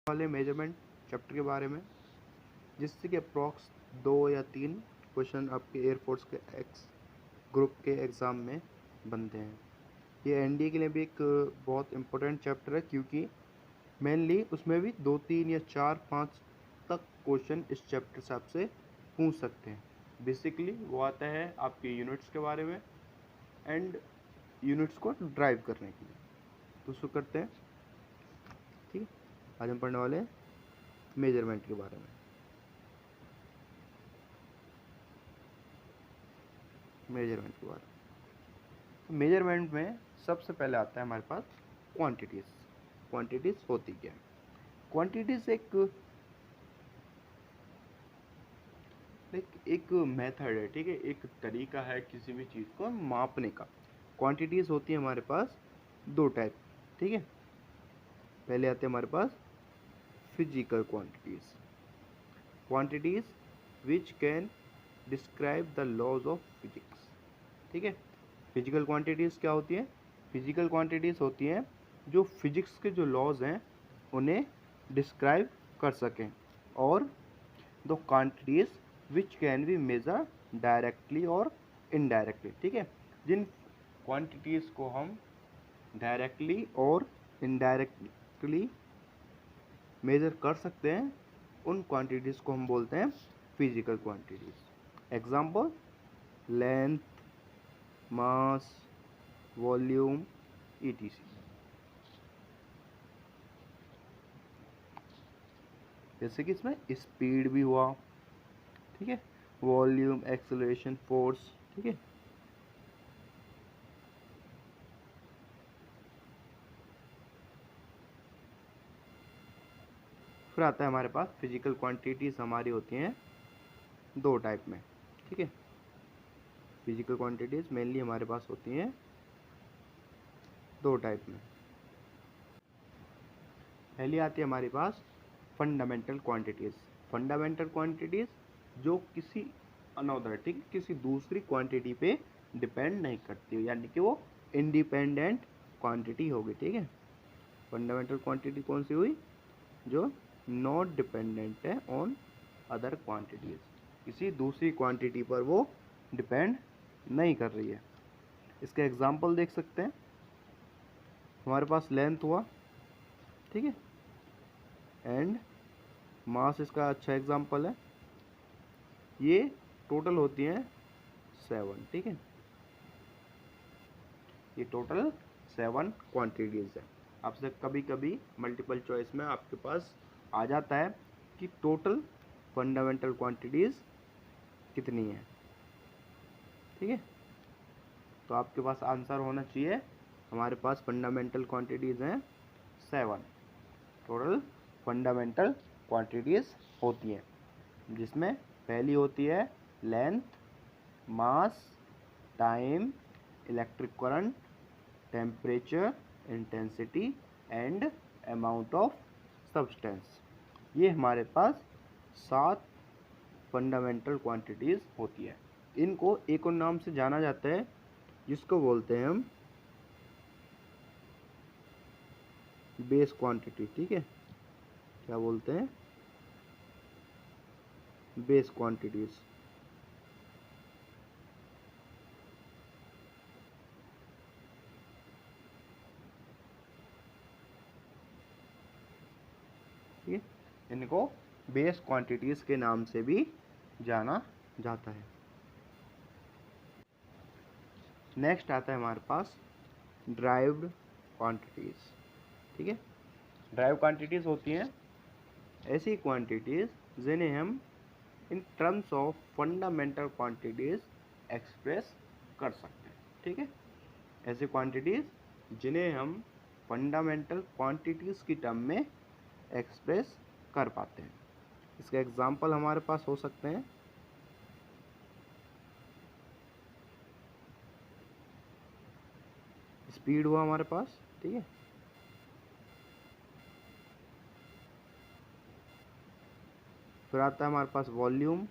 वाले measurement chapter के बारे में, जिससे कि अप्रॉक्स 2 या 3 क्वेश्चन आपके एयरफोर्स के एक्स ग्रुप के एग्ज़ाम में बनते हैं। ये एनडीए के लिए भी एक बहुत इम्पोर्टेंट चैप्टर है, क्योंकि मेनली उसमें भी 2, 3 या 4, 5 तक क्वेश्चन इस चैप्टर से आपसे पूछ सकते हैं। बेसिकली वो आता है आपके यूनिट्स के बारे में एंड यूनिट्स को ड्राइव करने के लिए। तो उसको करते हैं। ठीक है, आज हम पढ़ने वाले हैं मेजरमेंट के बारे में। मेजरमेंट के बारे में तो मेजरमेंट में सबसे पहले आता है हमारे पास क्वांटिटीज़। क्वांटिटीज़ होती क्या है? क्वांटिटीज़ एक मेथड है, ठीक है, एक तरीका है किसी भी चीज़ को मापने का। क्वांटिटीज़ होती है हमारे पास 2 टाइप, ठीक है। पहले आते हैं हमारे पास physical quantities. Quantities which can describe the laws of physics, ठीक है। फिजिकल क्वांटिटीज़ क्या होती है? फिजिकल क्वांटिटीज़ होती हैं जो फिजिक्स के जो लॉज हैं उन्हें डिस्क्राइब कर सकें, और दो quantities which can be measure directly और इनडायरेक्टली, ठीक है। जिन क्वांटिटीज़ को हम डायरेक्टली और इनडायरेक्टली मेजर कर सकते हैं, उन क्वांटिटीज़ को हम बोलते हैं फिजिकल क्वांटिटीज़। एग्जाम्पल: लेंथ, मास, वॉल्यूम, ईटीसी। जैसे कि इसमें स्पीड भी हुआ, ठीक है, वॉल्यूम, एक्सेलरेशन, फोर्स, ठीक है। फिर आता है हमारे पास फिजिकल क्वांटिटीज़ हमारी होती हैं 2 टाइप में, ठीक है। फिजिकल क्वांटिटीज़ मेनली हमारे पास होती हैं 2 टाइप में। पहली आती है हमारे पास फंडामेंटल क्वांटिटीज़। फंडामेंटल क्वांटिटीज़ जो किसी अनदर, ठीक है, किसी दूसरी क्वांटिटी पे डिपेंड नहीं करती, यानी कि वो इंडिपेंडेंट क्वांटिटी होगी, ठीक है। फंडामेंटल क्वांटिटी कौन सी हुई? जो नॉट डिपेंडेंट है ऑन अदर क्वांटिटीज़, किसी दूसरी क्वांटिटी पर वो डिपेंड नहीं कर रही है। इसका एग्जांपल देख सकते हैं। हमारे पास लेंथ हुआ, ठीक है, एंड मास इसका अच्छा एग्जांपल है। ये टोटल होती हैं 7, ठीक है। ये टोटल 7 क्वांटिटीज़ है। आपसे कभी कभी मल्टीपल चॉइस में आपके पास आ जाता है कि टोटल फंडामेंटल क्वांटिटीज़ कितनी है, ठीक है। तो आपके पास आंसर होना चाहिए, हमारे पास फंडामेंटल क्वांटिटीज़ हैं 7। टोटल फंडामेंटल क्वांटिटीज़ होती हैं, जिसमें पहली होती है length, mass, time, electric current, temperature, intensity and amount of substance. ये हमारे पास 7 फंडामेंटल क्वांटिटीज़ होती है। इनको एक और नाम से जाना जाता है, जिसको बोलते हैं हम बेस क्वांटिटी, ठीक है। क्या बोलते हैं? Base quantities. ठीक है, इनको बेस क्वांटिटीज़ के नाम से भी जाना जाता है। नेक्स्ट आता है हमारे पास ड्राइव्ड क्वांटिटीज़, ठीक है। ड्राइव क्वांटिटीज़ होती हैं ऐसी क्वांटिटीज़ जिन्हें हम in terms of fundamental quantities express कर सकते हैं, ठीक है। ऐसी क्वांटिटीज़ जिन्हें हम फंडामेंटल क्वांटिटीज़ की टर्म में एक्सप्रेस कर पाते हैं। इसके एग्जांपल हमारे पास हो सकते हैं स्पीड हुआ हमारे पास, ठीक है। फिर आता है हमारे पास volume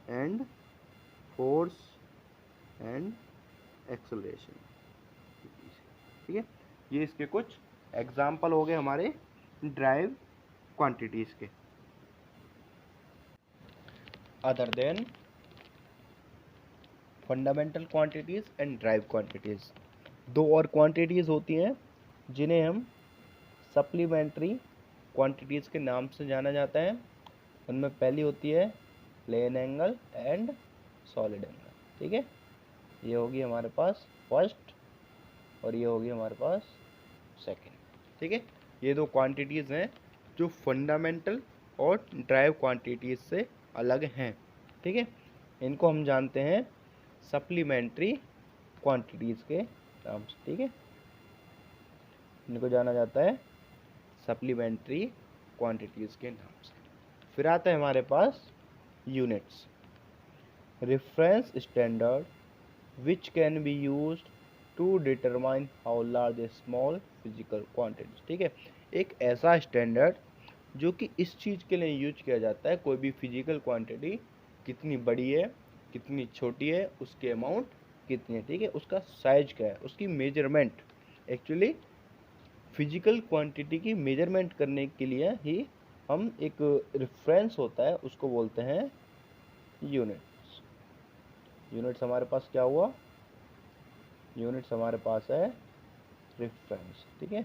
and force and acceleration, ठीक है। ये इसके कुछ एग्जाम्पल हो गए हमारे ड्राइव क्वांटिटीज के। Other than fundamental quantities and derived quantities, दो और क्वांटिटीज होती हैं जिन्हें हम सप्लीमेंट्री क्वांटिटीज के नाम से जाना जाता है। उनमें पहली होती है plane angle and solid angle. ठीक है, ये होगी हमारे पास फर्स्ट और ये होगी हमारे पास सेकंड। ठीक है, ये दो क्वांटिटीज़ हैं जो फंडामेंटल और ड्राइव क्वांटिटीज से अलग हैं। ठीक है, इनको हम जानते हैं सप्लीमेंट्री क्वांटिटीज़ के नाम से। ठीक है, इनको जाना जाता है सप्लीमेंट्री क्वांटिटीज़ के नाम से। फिर आता है हमारे पास units, reference standard which can be used to determine how large a small physical quantity। ठीक है, एक ऐसा स्टैंडर्ड जो कि इस चीज़ के लिए यूज किया जाता है, कोई भी फिजिकल क्वांटिटी कितनी बड़ी है कितनी छोटी है, उसके अमाउंट कितनी है। ठीक है, उसका साइज क्या है, उसकी मेजरमेंट, एक्चुअली फिजिकल क्वांटिटी की मेजरमेंट करने के लिए ही हम एक रेफरेंस होता है उसको बोलते हैं यूनिट्स। यूनिट्स हमारे पास क्या हुआ, यूनिट्स हमारे पास है रेफरेंस। ठीक है,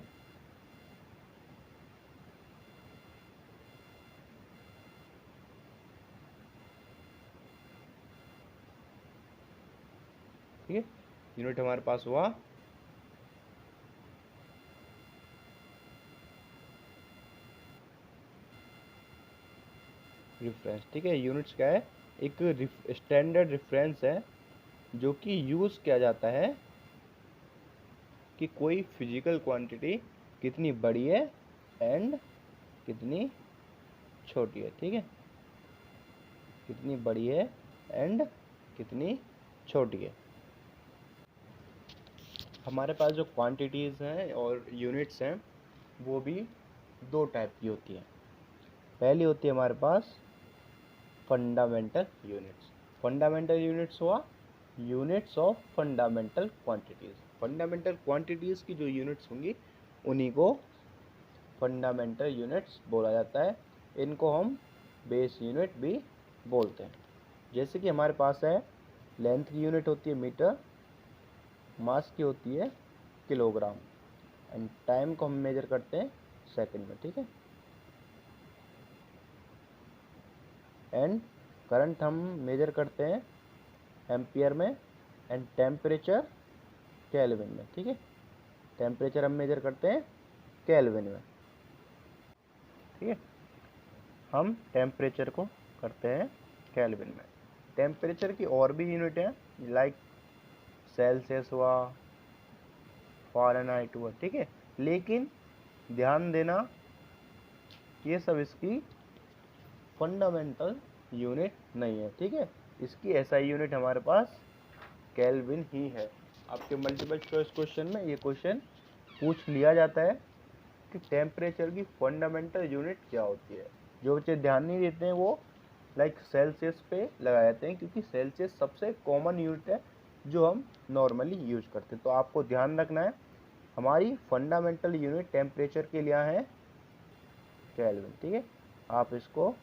ठीक है, यूनिट हमारे पास हुआ रेफरेंस। ठीक है, यूनिट्स क्या है, एक स्टैंडर्ड रेफरेंस है जो कि यूज़ किया जाता है कि कोई फिजिकल क्वांटिटी कितनी बड़ी है एंड कितनी छोटी है। ठीक है, कितनी बड़ी है एंड कितनी छोटी है। हमारे पास जो क्वांटिटीज़ हैं और यूनिट्स हैं वो भी दो टाइप की होती हैं। पहली होती है हमारे पास फंडामेंटल यूनिट्स। फंडामेंटल यूनिट्स हुआ units of fundamental quantities. Fundamental quantities की जो यूनिट्स होंगी उन्हीं को फंडामेंटल यूनिट्स बोला जाता है। इनको हम बेस यूनिट भी बोलते हैं। जैसे कि हमारे पास है लेंथ की यूनिट होती है मीटर, मास की होती है किलोग्राम एंड टाइम को हम मेजर करते हैं सेकंड में। ठीक है, एंड करंट हम मेजर करते हैं एम्पियर में एंड टेम्परेचर केल्विन में। ठीक है, टेम्परेचर हम मेजर करते हैं केल्विन में। ठीक है, हम टेम्परेचर को करते हैं केल्विन में। टेम्परेचर की और भी यूनिट हैं लाइक सेल्सियस हुआ, फ़ारेनहाइट हुआ। ठीक है, लेकिन ध्यान देना ये सब इसकी फंडामेंटल यूनिट नहीं है। ठीक है, इसकी एसआई यूनिट हमारे पास केल्विन ही है। आपके मल्टीपल चॉइस क्वेश्चन में ये क्वेश्चन पूछ लिया जाता है कि टेम्परेचर की फंडामेंटल यूनिट क्या होती है। जो बच्चे ध्यान नहीं देते हैं वो लाइक सेल्सियस पे लगा जाते हैं, क्योंकि सेल्सियस सबसे कॉमन यूनिट है जो हम नॉर्मली यूज करते हैं। तो आपको ध्यान रखना है हमारी फंडामेंटल यूनिट टेम्परेचर के लिए है केल्विन। ठीक है, आप इसको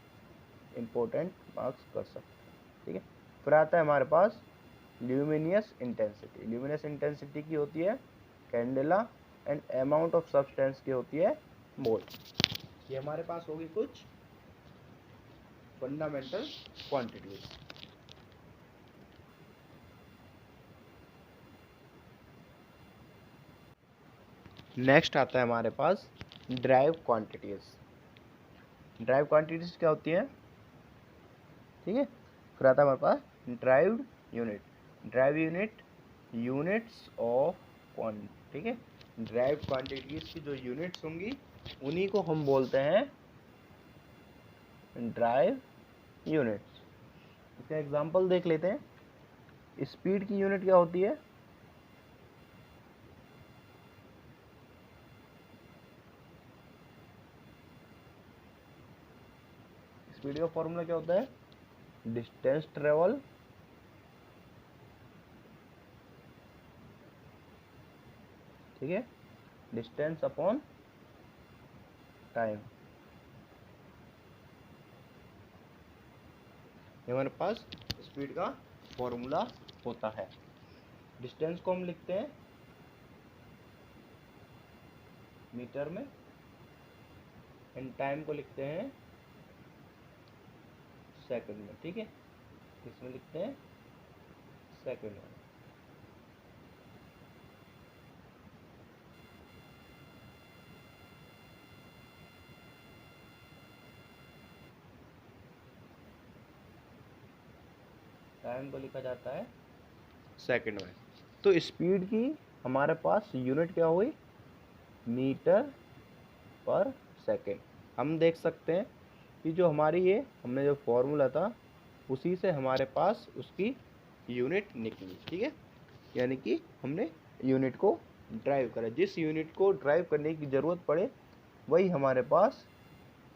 इम्पोर्टेंट मार्क्स कर सकते हैं। ठीक है, फिर आता है हमारे पास ल्यूमिनियस इंटेंसिटी। ल्यूमिनियस इंटेंसिटी की होती है candela and amount of substance की होती है मोल। ये हमारे पास होगी कुछ फंडामेंटल क्वांटिटीज। नेक्स्ट आता है हमारे पास ड्राइव क्वांटिटीज। ड्राइव क्वांटिटीज क्या होती हैं, ठीक है, फिर आता है हमारे पास derived unit. Derived unit units of quantity. ठीक है, ड्राइव क्वांटिटीज की जो यूनिट्स होंगी उन्हीं को हम बोलते हैं ड्राइव यूनिट्स। इसका एग्जांपल देख लेते हैं। स्पीड की यूनिट क्या होती है, स्पीड का फॉर्मूला क्या होता है, डिस्टेंस ट्रेवल ठीक है, डिस्टेंस अपॉन टाइम। ये हमारे पास स्पीड का फॉर्मूला होता है। डिस्टेंस को हम लिखते हैं मीटर में, एंड टाइम को लिखते हैं सेकंड में। ठीक है, किसमें लिखते हैं? सेकंड में। टाइम को लिखा जाता है सेकंड में। तो स्पीड की हमारे पास यूनिट क्या हुई? मीटर पर सेकंड। हम देख सकते हैं कि जो हमारी ये हमने जो फॉर्मूला था उसी से हमारे पास उसकी यूनिट निकली। ठीक है, यानी कि हमने यूनिट को ड्राइव करा। जिस यूनिट को ड्राइव करने की ज़रूरत पड़े वही हमारे पास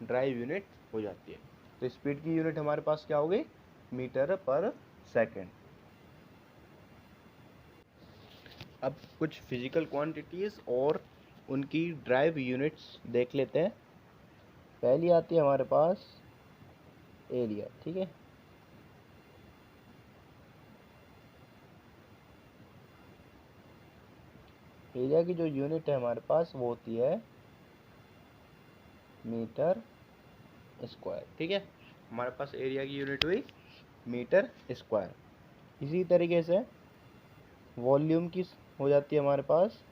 ड्राइव यूनिट हो जाती है। तो स्पीड की यूनिट हमारे पास क्या हो गई? मीटर पर सेकंड। अब कुछ फिजिकल क्वांटिटीज़ और उनकी ड्राइव यूनिट्स देख लेते हैं। पहली आती है हमारे पास एरिया। ठीक है, एरिया की जो यूनिट है हमारे पास वो होती है मीटर स्क्वायर। ठीक है, हमारे पास एरिया की यूनिट हुई मीटर स्क्वायर। इसी तरीके से वॉल्यूम की हो जाती है हमारे पास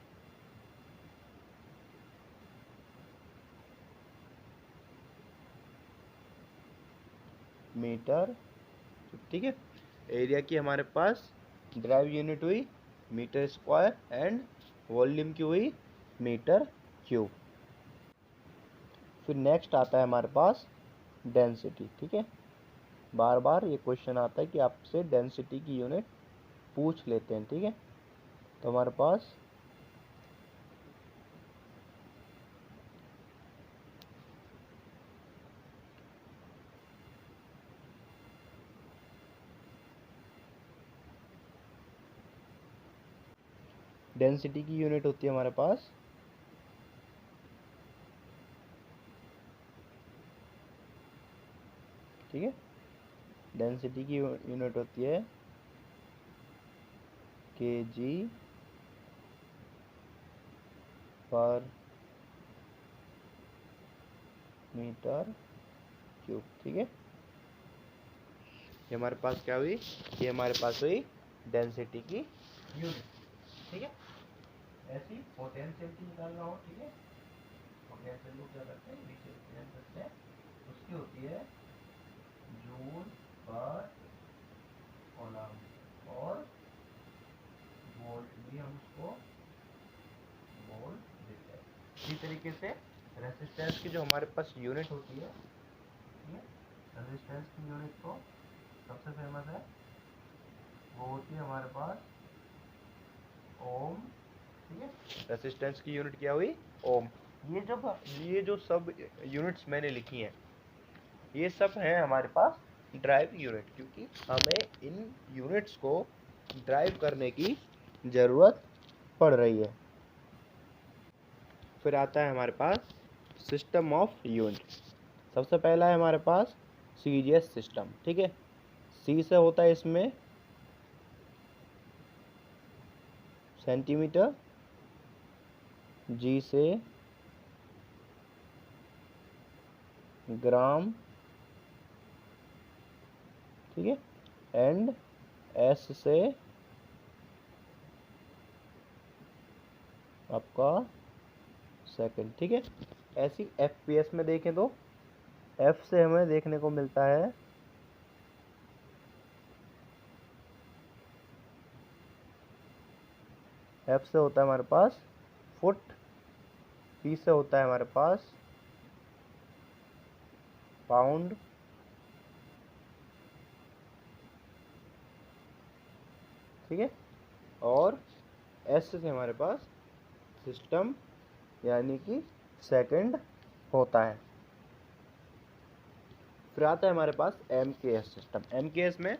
मीटर। ठीक है, एरिया की हमारे पास ड्राइव यूनिट हुई मीटर स्क्वायर एंड वॉल्यूम की हुई मीटर क्यूब। फिर नेक्स्ट आता है हमारे पास डेंसिटी। ठीक है, बार बार ये क्वेश्चन आता है कि आपसे डेंसिटी की यूनिट पूछ लेते हैं। ठीक है, तो हमारे पास डेंसिटी की यूनिट होती है हमारे पास ठीक है, डेंसिटी की यूनिट होती है kg पर मीटर क्यूब। ठीक है, ये हमारे पास क्या हुई? ये हमारे पास हुई डेंसिटी की यूनिट। ठीक है, ऐसी पोटेंशियल की निकालना हो। ठीक है, पोटेंशियल को क्या करते हैं? नीचे रिप्रेजेंट करते हैं। उसकी होती है जूल पर कूलम, और वोल्ट भी हम उसको वोल्ट देते हैं। इसी तरीके से रेजिस्टेंस की जो हमारे पास यूनिट होती है, ठीक है, रेजिस्टेंस की यूनिट को सबसे फेमस है वो होती है हमारे पास ओम। ठीक है, रेजिस्टेंस की यूनिट क्या हुई? ओम। ये जो सब यूनिट्स मैंने लिखी हैं ये सब हैं हमारे पास ड्राइव यूनिट, क्योंकि हमें इन यूनिट्स को ड्राइव करने की ज़रूरत पड़ रही है। फिर आता है हमारे पास सिस्टम ऑफ यूनिट। सबसे पहला है हमारे पास सीजीएस सिस्टम। ठीक है, सी से होता है इसमें सेंटीमीटर, जी से ग्राम, ठीक है, एंड एस से आपका सेकंड। ठीक है, ऐसी एफपीएस में देखें तो एफ से हमें देखने को मिलता है एफ से होता है हमारे पास फुट, पी से होता है हमारे पास पाउंड, ठीक है, और एस से हमारे पास सिस्टम यानी कि सेकंड होता है। फिर आता है हमारे पास एम के एस सिस्टम। एम के एस में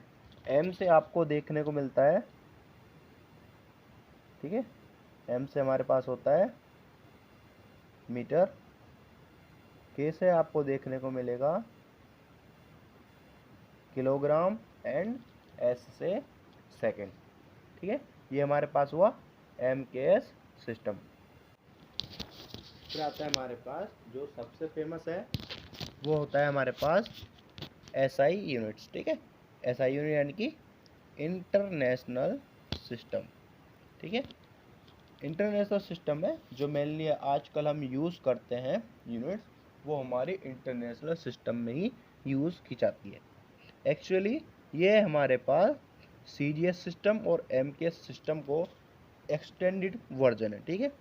एम से आपको देखने को मिलता है, ठीक है, एम से हमारे पास होता है मीटर, के से आपको देखने को मिलेगा किलोग्राम एंड एस से सेकेंड। ठीक है, ये हमारे पास हुआ MKS सिस्टम। फिर आता है हमारे पास जो सबसे फेमस है, वो होता है हमारे पास SI यूनिट्स। ठीक है, SI यूनिट यानी कि इंटरनेशनल सिस्टम। ठीक है, इंटरनेशनल सिस्टम है जो मेनली आजकल हम यूज़ करते हैं यूनिट्स, वो हमारी इंटरनेशनल सिस्टम में ही यूज़ की जाती है। एक्चुअली ये हमारे पास CGS सिस्टम और MKS सिस्टम को एक्सटेंडेड वर्जन है। ठीक है,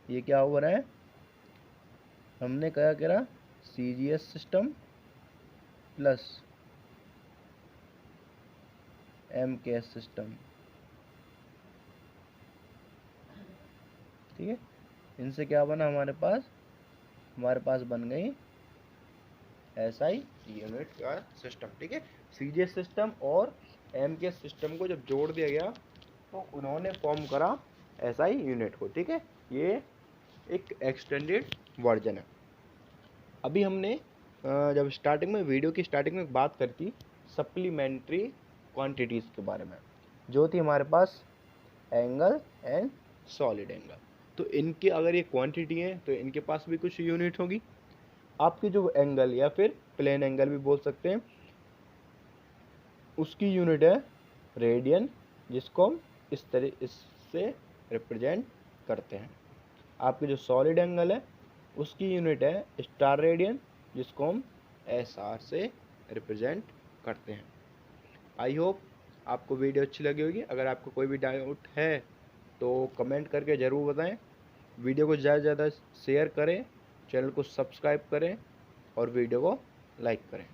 ये क्या हो रहा है, हमने क्या करा, CGS system plus MKS system. ठीक है, इनसे क्या बना हमारे पास बन गई SI यूनिट का सिस्टम। ठीक है, CGS सिस्टम और MKS सिस्टम को जब जोड़ दिया गया तो उन्होंने फॉर्म करा SI यूनिट को। ठीक है, ये एक एक्सटेंडेड वर्जन है। अभी हमने जब स्टार्टिंग में, वीडियो की स्टार्टिंग में बात करी थी सप्लीमेंट्री क्वांटिटीज़ के बारे में, जो थी हमारे पास एंगल एंड सॉलिड एंगल। तो इनके अगर ये क्वांटिटी है तो इनके पास भी कुछ यूनिट होगी। आपकी जो एंगल या फिर प्लेन एंगल भी बोल सकते हैं, उसकी यूनिट है रेडियन, जिसको हम इससे रिप्रेजेंट करते हैं। आपके जो सॉलिड एंगल है उसकी यूनिट है स्टार रेडियन, जिसको हम SR से रिप्रेजेंट करते हैं। आई होप आपको वीडियो अच्छी लगी होगी। अगर आपको कोई भी डाउट है तो कमेंट करके ज़रूर बताएं। वीडियो को ज़्यादा से ज़्यादा शेयर करें, चैनल को सब्सक्राइब करें और वीडियो को लाइक करें।